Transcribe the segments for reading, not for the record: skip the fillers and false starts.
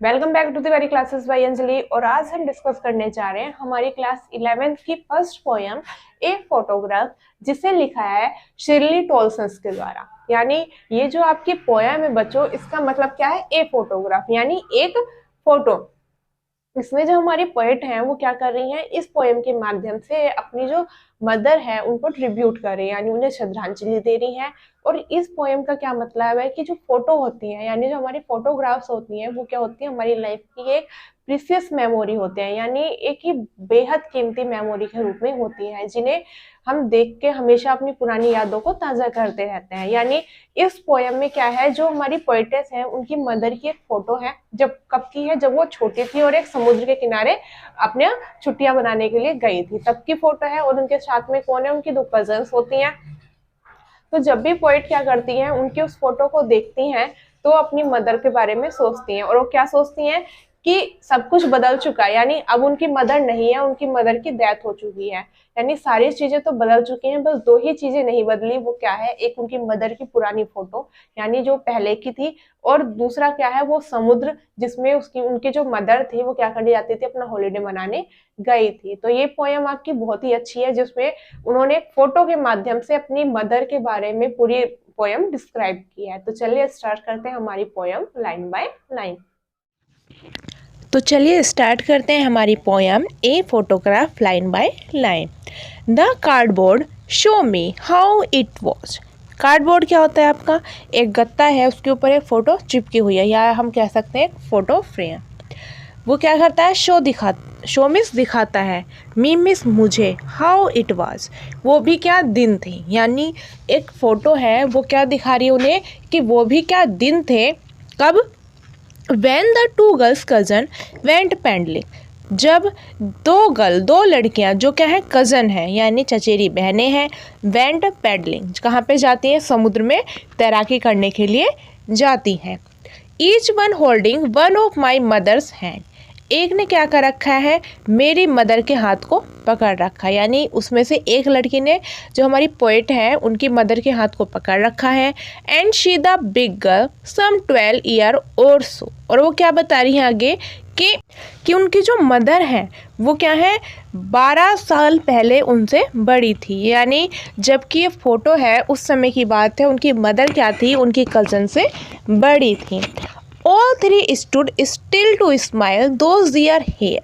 Welcome back to the very classes by Anjali. और आज हम डिस्कस करने जा रहे हैं हमारी क्लास 11th की फर्स्ट पोयम ए फोटोग्राफ, जिसे लिखा है शिरली टोलसन्स के द्वारा। यानी ये जो आपकी पोयम है बच्चों, इसका मतलब क्या है? ए फोटोग्राफ यानी एक फोटो। इसमें जो हमारी पोएट हैं वो क्या कर रही हैं, इस पोएम के माध्यम से अपनी जो मदर है उनको ट्रिब्यूट कर रही है, यानी उन्हें श्रद्धांजलि दे रही हैं। और इस पोएम का क्या मतलब है कि जो फोटो होती है, यानी जो हमारी फोटोग्राफ्स होती हैं, वो क्या होती है, हमारी लाइफ की एक प्रीसियस मेमोरी होते हैं, यानी एक ही बेहद कीमती मेमोरी के रूप में होती है, जिन्हें हम देख के हमेशा अपनी पुरानी यादों को ताजा करते रहते हैं। यानी इस पोयम में क्या है, जो हमारी पोएटेस है उनकी मदर की एक फोटो है, जब कब की है, जब वो छोटी थी और एक समुद्र के किनारे अपने छुट्टियां बनाने के लिए गई थी, तब की फोटो है। और उनके साथ में कौन है, उनकी 2 कजन्स होती हैं। तो जब भी पोएट क्या करती हैं, उनकी उस फोटो को देखती हैं तो अपनी मदर के बारे में सोचती हैं। और वो क्या सोचती हैं कि सब कुछ बदल चुका है, यानी अब उनकी मदर नहीं है, उनकी मदर की डेथ हो चुकी है। यानी सारी चीजें तो बदल चुकी हैं, बस 2 ही चीजें नहीं बदली। वो क्या है, एक उनकी मदर की पुरानी फोटो यानी जो पहले की थी, और दूसरा क्या है, वो समुद्र जिसमें उसकी उनकी जो मदर थी वो क्या करने जाती थी, अपना हॉलीडे मनाने गई थी। तो ये पोयम आपकी बहुत ही अच्छी है, जिसमें उन्होंने एक फोटो के माध्यम से अपनी मदर के बारे में पूरी पोयम डिस्क्राइब की है। तो चलिए स्टार्ट करते हैं हमारी पोयम लाइन बाय लाइन। तो चलिए स्टार्ट करते हैं हमारी poem a photograph line by line. The cardboard show me how it was. Cardboard क्या होता है आपका? एक गत्ता है, उसके ऊपर एक फ़ोटो चिपकी हुई है, या हम कह सकते हैं फ़ोटो फ्रेम। वो क्या करता है, शो मिस दिखाता है, मी मिस मुझे, हाउ इट वाज वो भी क्या दिन थे। यानी एक फ़ोटो है, वो क्या दिखा रही है उन्हें कि वो भी क्या दिन थे। कब? When the 2 girls cousin went paddling, जब दो लड़कियां जो क्या है, कज़न है यानी चचेरी बहनें हैं, वेंट पैडलिंग कहाँ पे जाती हैं, समुद्र में तैराकी करने के लिए जाती हैं। Each one holding one of my mother's hand, एक ने क्या कर रखा है, मेरी मदर के हाथ को पकड़ रखा है। यानी उसमें से एक लड़की ने, जो हमारी पोएट है, उनकी मदर के हाथ को पकड़ रखा है। And she the big girl some 12 year or so, और वो क्या बता रही है आगे कि उनकी जो मदर है वो क्या है, 12 साल पहले उनसे बड़ी थी। यानी जबकि ये फोटो है उस समय की बात है, उनकी मदर क्या थी, उनकी कज़न से बड़ी थी। All 3 stood still to smile those their hair,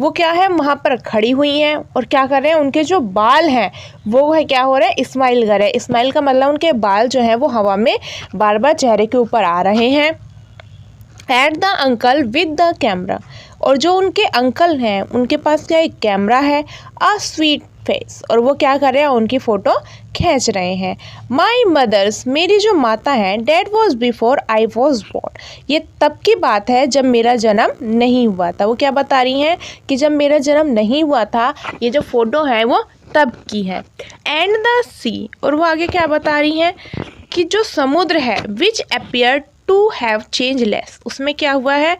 वो क्या है, वहाँ पर खड़ी हुई हैं और क्या कर रहे हैं, उनके जो बाल हैं वो है क्या हो रहे हैं, स्माइल कर रहे हैं। स्माइल का मतलब उनके बाल जो हैं वो हवा में बार बार चेहरे के ऊपर आ रहे हैं। At the uncle with the camera, और जो उनके अंकल हैं उनके पास क्या एक कैमरा है, अ स्वीट फेस, और वो क्या कर रहे हैं, उनकी फ़ोटो खींच रहे हैं। माई मदर्स, मेरी जो माता है, that was before I was born, ये तब की बात है जब मेरा जन्म नहीं हुआ था। वो क्या बता रही हैं कि जब मेरा जन्म नहीं हुआ था, ये जो फ़ोटो है वो तब की है। एंड द सी, और वो आगे क्या बता रही हैं कि जो समुद्र है, which appear to have change less, उसमें क्या हुआ है,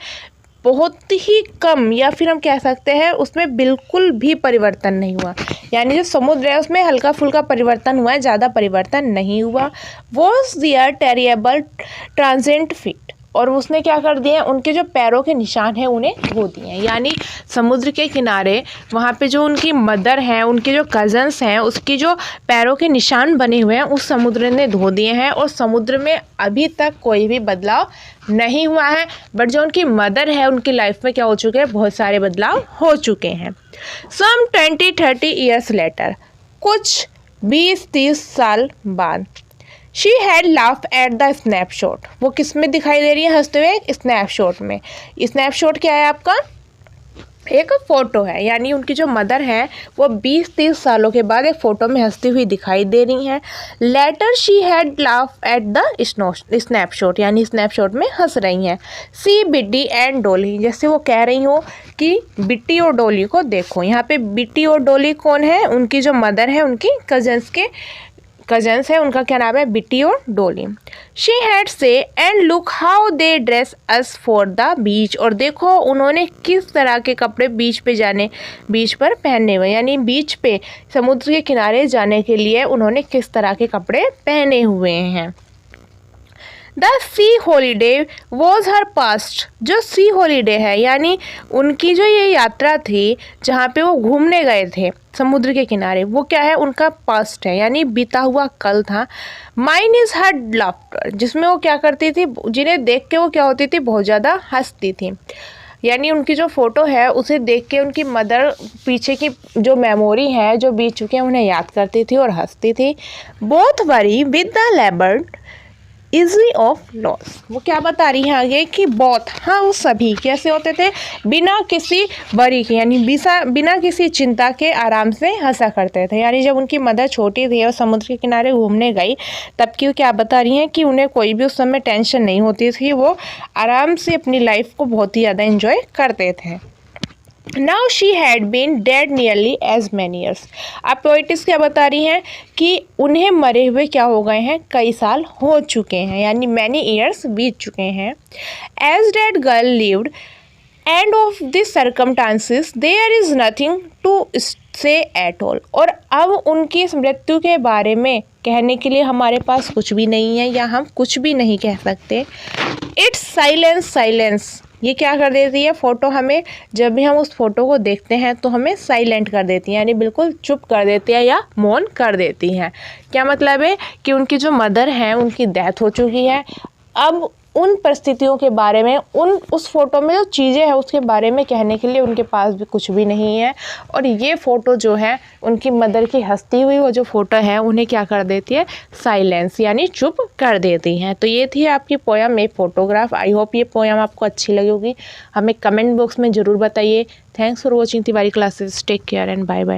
बहुत ही कम, या फिर हम कह सकते हैं उसमें बिल्कुल भी परिवर्तन नहीं हुआ। यानी जो समुद्र है उसमें हल्का फुल्का परिवर्तन हुआ है, ज़्यादा परिवर्तन नहीं हुआ। वॉज दियर टेरिएबल ट्रांजेंट फीट, और उसने क्या कर दिया, उनके जो पैरों के निशान हैं उन्हें धो दिए हैं। यानी समुद्र के किनारे वहाँ पे जो उनकी मदर हैं, उनके जो कज़न्स हैं, उसकी जो पैरों के निशान बने हुए हैं उस समुद्र ने धो दिए हैं। और समुद्र में अभी तक कोई भी बदलाव नहीं हुआ है, बट जो उनकी मदर है उनकी लाइफ में क्या हो चुके हैं, बहुत सारे बदलाव हो चुके हैं। सम 20-30 ईयर्स लेटर, कुछ 20-30 साल बाद, she had laugh at the snapshot, वो किस में दिखाई दे रही है, हंसते हुए, स्नैपशॉट में। स्नैपशॉट क्या है आपका, एक फ़ोटो है। यानी उनकी जो मदर है वो 20-30 सालों के बाद एक फ़ोटो में हंसती हुई दिखाई दे रही हैं। Later she had laugh at the snapshot, यानी स्नैपशॉट में हंस रही हैं। सी बिट्टी एंड डोली, जैसे वो कह रही हो कि बिट्टी और डोली को देखो। यहाँ पे बिट्टी और डोली कौन है, उनकी जो मदर है, उनकी कजन्स है, उनका क्या नाम है, बिट्टी और डोली। शी हैड से and look how they dress us for the beach, और देखो उन्होंने किस तरह के कपड़े बीच पर पहने हुए, यानी बीच पे समुद्र के किनारे जाने के लिए उन्होंने किस तरह के कपड़े पहने हुए हैं। The C holiday was her past. जो सी हॉलीडे है यानी उनकी जो ये यात्रा थी जहाँ पे वो घूमने गए थे समुद्र के किनारे, वो क्या है, उनका पास्ट है यानी बीता हुआ कल था। माइन इज हर लाफ्टर, जिसमें वो क्या करती थी, जिन्हें देख के वो क्या होती थी, बहुत ज़्यादा हंसती थी। यानी उनकी जो फ़ोटो है उसे देख के उनकी मदर पीछे की जो मेमोरी है जो बीत चुके हैं उन्हें याद करती थी और हंसती थी। Both worry with the लेबर्ड easily of loss. वो क्या बता रही है आगे कि बहुत, हाँ वो सभी कैसे होते थे, बिना किसी वरी के यानी बिना किसी चिंता के आराम से हंसा करते थे। यानी जब उनकी मदर छोटी थी और समुद्र के किनारे घूमने गई तब की वो क्या बता रही हैं कि उन्हें कोई भी उस समय टेंशन नहीं होती थी, वो आराम से अपनी लाइफ को बहुत ही ज़्यादा एंजॉय करते थे। Now she had been dead nearly as many years. अब पोइटिस क्या बता रही हैं कि उन्हें मरे हुए क्या हो गए हैं, कई साल हो चुके हैं यानी मैनी ईयर्स बीत चुके हैं। As dead girl lived and of this circumstances there is nothing to say at all. और अब उनकी इस मृत्यु के बारे में कहने के लिए हमारे पास कुछ भी नहीं है या हम कुछ भी नहीं कह सकते। इट्स साइलेंस, साइलेंस ये क्या कर देती है, फ़ोटो हमें जब भी हम उस फोटो को देखते हैं तो हमें साइलेंट कर देती है यानी बिल्कुल चुप कर देती है या मौन कर देती हैं। क्या मतलब है कि उनकी जो मदर हैं उनकी डेथ हो चुकी है। अब उन परिस्थितियों के बारे में, उस फोटो में जो चीज़ें हैं उसके बारे में कहने के लिए उनके पास भी कुछ भी नहीं है। और ये फ़ोटो जो है उनकी मदर की हंसती हुई वो जो फ़ोटो है उन्हें क्या कर देती है, साइलेंस यानी चुप कर देती हैं। तो ये थी आपकी poem a photograph. I hope ये पोयम आपको अच्छी लगी होगी, हमें कमेंट बॉक्स में ज़रूर बताइए। Thanks for watching Tiwari classes. Take care and bye bye.